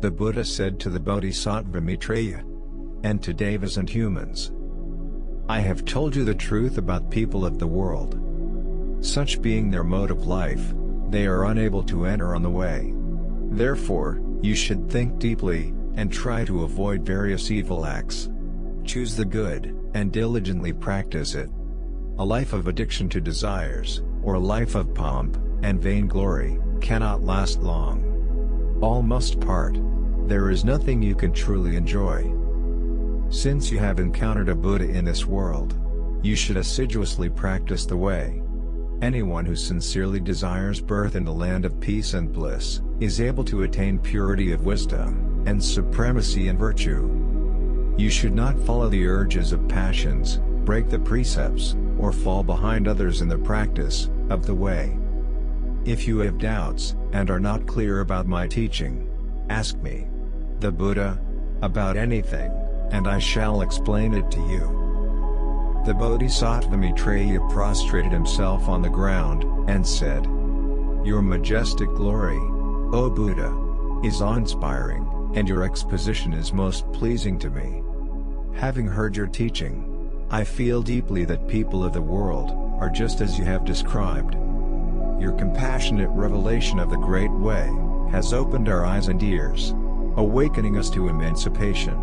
The Buddha said to the Bodhisattva Maitreya, and to devas and humans, I have told you the truth about people of the world. Such being their mode of life, they are unable to enter on the way. Therefore, you should think deeply, and try to avoid various evil acts. Choose the good, and diligently practice it. A life of addiction to desires, or a life of pomp and vainglory, cannot last long. All must part. There is nothing you can truly enjoy. Since you have encountered a Buddha in this world, you should assiduously practice the way. Anyone who sincerely desires birth in the land of peace and bliss, is able to attain purity of wisdom, and supremacy in virtue. You should not follow the urges of passions, break the precepts, or fall behind others in the practice of the way. If you have doubts, and are not clear about my teaching, ask me, the Buddha, about anything, and I shall explain it to you. The Bodhisattva Maitreya prostrated himself on the ground, and said, Your majestic glory, O Buddha, is awe-inspiring, and your exposition is most pleasing to me. Having heard your teaching, I feel deeply that people of the world are just as you have described. Your compassionate revelation of the Great Way has opened our eyes and ears, awakening us to emancipation.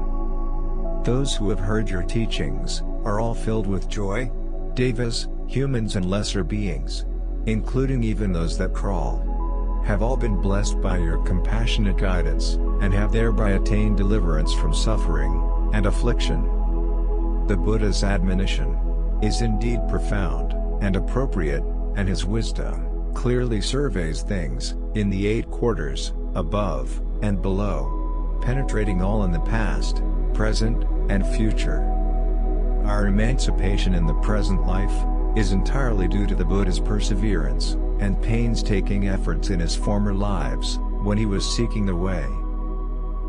Those who have heard your teachings are all filled with joy. Devas, humans and lesser beings, including even those that crawl, have all been blessed by your compassionate guidance, and have thereby attained deliverance from suffering and affliction. The Buddha's admonition is indeed profound and appropriate, and his wisdom clearly surveys things in the 8 quarters, above and below, penetrating all in the past, present, and future. Our emancipation in the present life is entirely due to the Buddha's perseverance and painstaking efforts in his former lives, when he was seeking the way.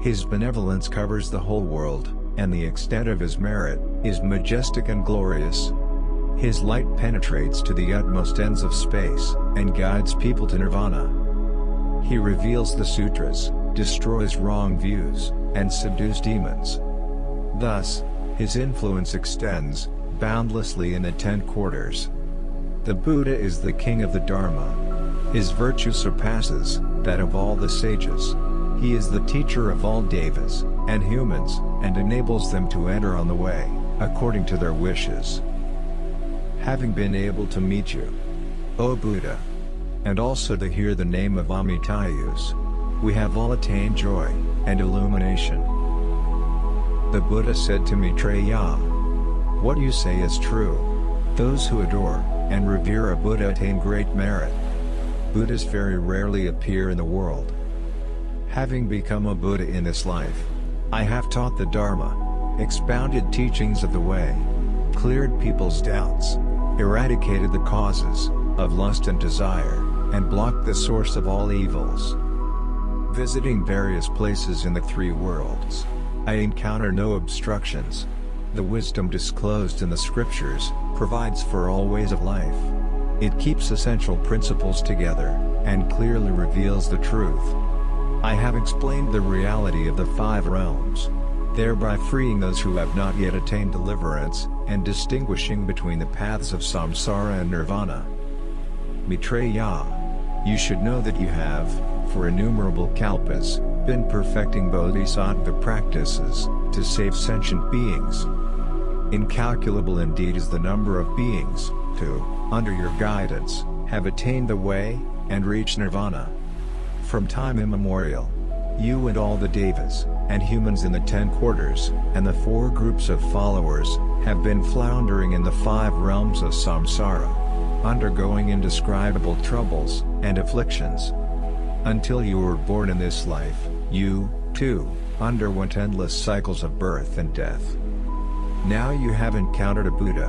His benevolence covers the whole world, and the extent of his merit is majestic and glorious. His light penetrates to the utmost ends of space, and guides people to nirvana. He reveals the sutras, destroys wrong views, and subdues demons. Thus, his influence extends boundlessly in the 10 quarters. The Buddha is the king of the Dharma. His virtue surpasses that of all the sages. He is the teacher of all devas and humans, and enables them to enter on the way, according to their wishes. Having been able to meet you, O Buddha, and also to hear the name of Amitabha, we have all attained joy and illumination. The Buddha said to Maitreya, What you say is true. Those who adore and revere a Buddha attain great merit. Buddhas very rarely appear in the world. Having become a Buddha in this life, I have taught the Dharma, expounded teachings of the way, cleared people's doubts, eradicated the causes of lust and desire, and blocked the source of all evils. Visiting various places in the 3 worlds, I encounter no obstructions. The wisdom disclosed in the scriptures provides for all ways of life. It keeps essential principles together, and clearly reveals the truth. I have explained the reality of the 5 realms, thereby freeing those who have not yet attained deliverance, and distinguishing between the paths of samsara and nirvana. Maitreya, you should know that you have, for innumerable kalpas, been perfecting bodhisattva practices to save sentient beings. Incalculable indeed is the number of beings who, under your guidance, have attained the way and reached nirvana. From time immemorial, you and all the devas and humans in the 10 quarters and the 4 groups of followers have been floundering in the 5 realms of samsara, undergoing indescribable troubles and afflictions. Until you were born in this life, you, too, underwent endless cycles of birth and death. Now you have encountered a Buddha,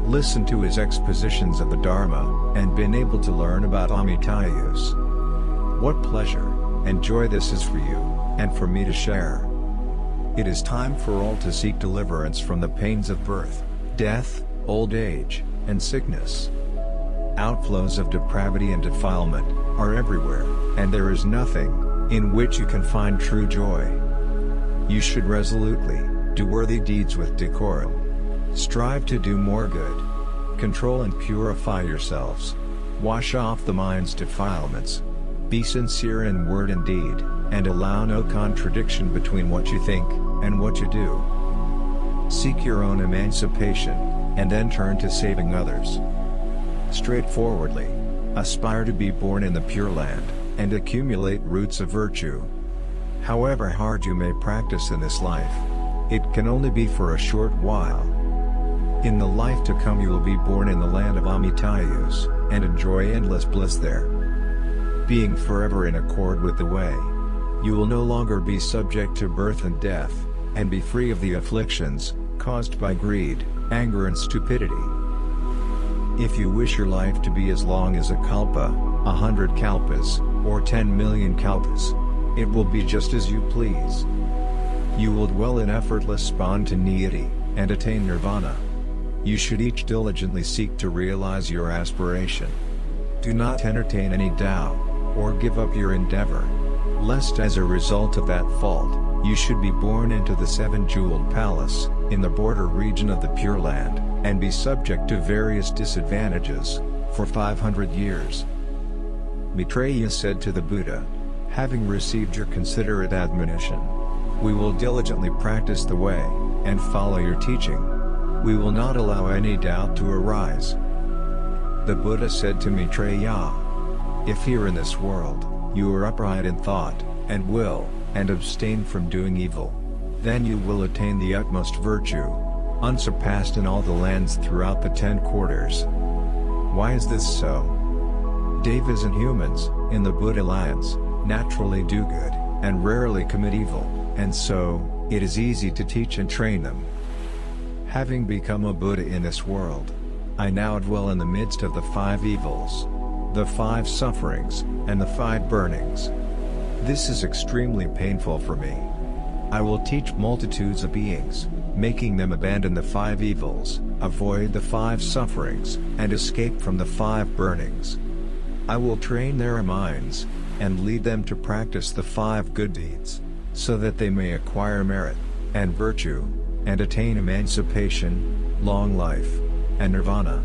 listened to his expositions of the Dharma, and been able to learn about Amitabha. What pleasure and joy this is for you, and for me to share. It is time for all to seek deliverance from the pains of birth, death, old age, and sickness. Outflows of depravity and defilement are everywhere, and there is nothing in which you can find true joy. You should resolutely do worthy deeds with decorum. Strive to do more good. Control and purify yourselves. Wash off the mind's defilements. Be sincere in word and deed, and allow no contradiction between what you think and what you do. Seek your own emancipation, and then turn to saving others. Straightforwardly, aspire to be born in the Pure Land, and accumulate roots of virtue. However hard you may practice in this life, it can only be for a short while. In the life to come you will be born in the land of Amitayus, and enjoy endless bliss there. Being forever in accord with the way, you will no longer be subject to birth and death, and be free of the afflictions caused by greed, anger and stupidity. If you wish your life to be as long as a kalpa, 100 kalpas, or 10 million kalpas, it will be just as you please. You will dwell in effortless spontaneity, and attain nirvana. You should each diligently seek to realize your aspiration. Do not entertain any doubt, or give up your endeavor, lest as a result of that fault, you should be born into the seven-jeweled palace, in the border region of the Pure Land, and be subject to various disadvantages, for 500 years. Maitreya said to the Buddha, having received your considerate admonition, we will diligently practice the way, and follow your teaching. We will not allow any doubt to arise. The Buddha said to Maitreya, if here in this world, you are upright in thought, and will, and abstain from doing evil, then you will attain the utmost virtue, unsurpassed in all the lands throughout the 10 quarters. Why is this so? Devas and humans, in the Buddha lands, naturally do good, and rarely commit evil, and so, it is easy to teach and train them. Having become a Buddha in this world, I now dwell in the midst of the 5 evils, the 5 sufferings, and the 5 burnings. This is extremely painful for me. I will teach multitudes of beings, making them abandon the 5 evils, avoid the 5 sufferings, and escape from the 5 burnings. I will train their minds, and lead them to practice the 5 good deeds, so that they may acquire merit, and virtue, and attain emancipation, long life, and nirvana.